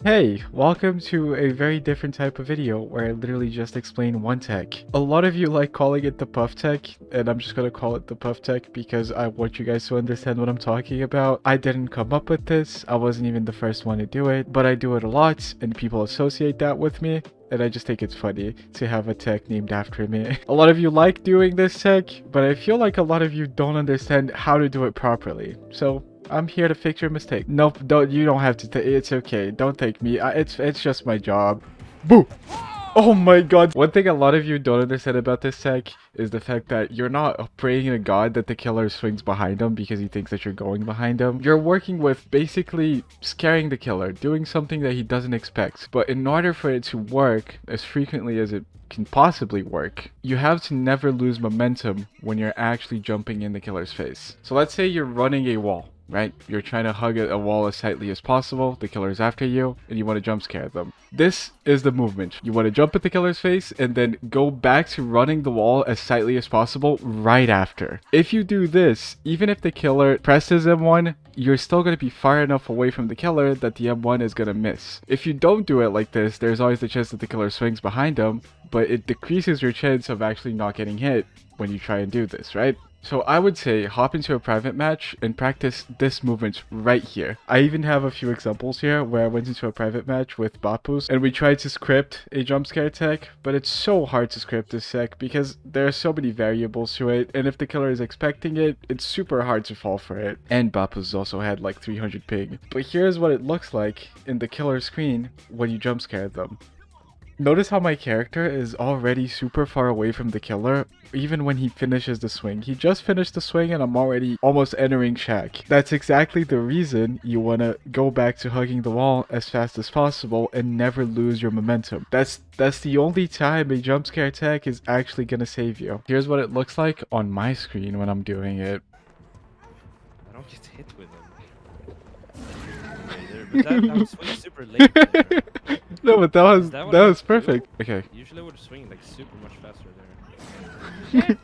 Hey, welcome to a very different type of video where I literally just explain one tech. A lot of you like calling it the puff tech, and I'm just gonna call it the puff tech because I want you guys to understand what I'm talking about. I didn't come up with this, I wasn't even the first one to do it, but I do it a lot and people associate that with me. And I just think it's funny to have a tech named after me. A lot of you like doing this tech, but I feel like a lot of you don't understand how to do it properly. So I'm here to fix your mistake. Nope, you don't have to. It's okay. Don't take me. It's just my job. Boo! Oh my god. One thing a lot of you don't understand about this tech is the fact that you're not praying to God that the killer swings behind him because he thinks that you're going behind him. You're working with basically scaring the killer, doing something that he doesn't expect. But in order for it to work as frequently as it can possibly work, you have to never lose momentum when you're actually jumping in the killer's face. So let's say you're running a wall. Right? You're trying to hug a wall as tightly as possible, the killer's after you, and you want to jump scare them. This is the movement. You want to jump at the killer's face and then go back to running the wall as tightly as possible right after. If you do this, even if the killer presses M1, you're still going to be far enough away from the killer that the M1 is going to miss. If you don't do it like this, there's always the chance that the killer swings behind him, but it decreases your chance of actually not getting hit when you try and do this, right? So I would say hop into a private match and practice this movement right here. I even have a few examples here where I went into a private match with Bappus and we tried to script a jump scare tech, but it's so hard to script this tech because there are so many variables to it, and if the killer is expecting it, it's super hard to fall for it. And Bappus also had like 300 ping. But here's what it looks like in the killer screen when you jump scare them. Notice how my character is already super far away from the killer, even when he finishes the swing. He just finished the swing and I'm already almost entering shack. That's exactly the reason you want to go back to hugging the wall as fast as possible and never lose your momentum. That's the only time a jump scare tech is actually going to save you. Here's what it looks like on my screen when I'm doing it. I don't get hit with them. But that was swinging super late. No, but that was perfect. Okay. Usually I would swing like super much faster there.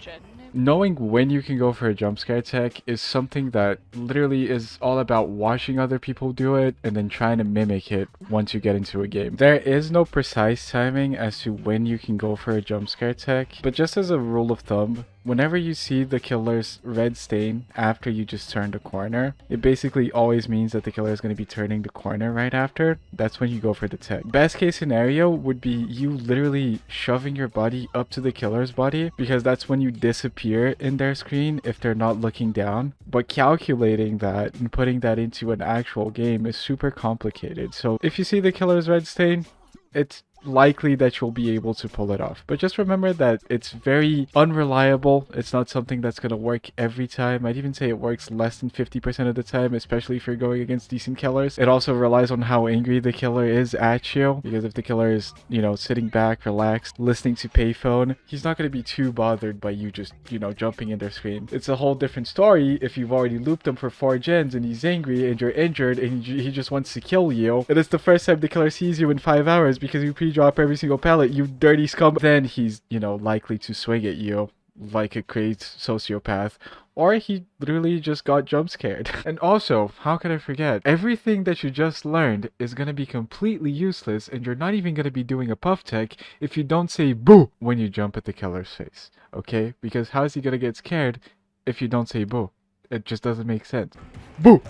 Knowing when you can go for a jump scare tech is something that literally is all about watching other people do it and then trying to mimic it once you get into a game. There is no precise timing as to when you can go for a jump scare tech, but just as a rule of thumb, whenever you see the killer's red stain after you just turn the corner, it basically always means that the killer is going to be turning the corner right after. That's when you go for the tech. Best case scenario would be you literally shoving your body up to the killer's body, because that's when you disappear in their screen if they're not looking down. But calculating that and putting that into an actual game is super complicated. So if you see the killer's red stain, it's likely that you'll be able to pull it off. But just remember that it's very unreliable. It's not something that's going to work every time. I'd even say it works less than 50% of the time, especially if you're going against decent killers. It also relies on how angry the killer is at you, because if the killer is, you know, sitting back, relaxed, listening to payphone, he's not going to be too bothered by you just, you know, jumping in their screen. It's a whole different story if you've already looped him for 4 gens and he's angry and you're injured and he just wants to kill you, and it's the first time the killer sees you in 5 hours because you pre-drop every single pallet, you dirty scum. Then he's, you know, likely to swing at you like a crazed sociopath, or he literally just got jump scared. And also, how could I forget, everything that you just learned is going to be completely useless, and you're not even going to be doing a puff tech if you don't say boo when you jump at the killer's face, okay? Because how is he going to get scared if you don't say boo? It just doesn't make sense. Boo!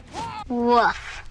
Woof.